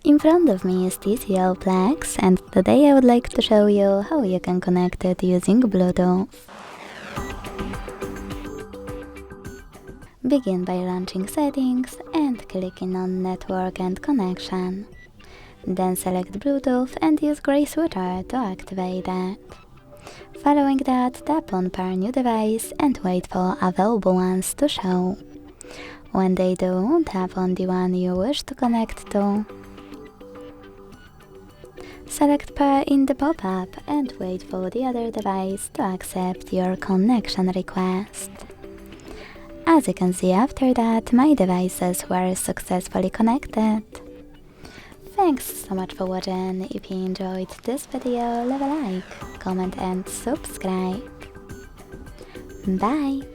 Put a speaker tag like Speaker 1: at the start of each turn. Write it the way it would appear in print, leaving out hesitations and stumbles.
Speaker 1: In front of me is TCL Plex, and today I would like to show you how you can connect it using Bluetooth. Begin by launching Settings and clicking on Network and Connection. Then select Bluetooth and use gray switcher to activate it. Following that, tap on Pair New Device and wait for available ones to show. When they do, tap on the one you wish to connect to. Select Pair in the pop-up and wait for the other device to accept your connection request. As you can see, after that, my devices were successfully connected. Thanks so much for watching. If you enjoyed this video, leave a like, comment and subscribe. Bye!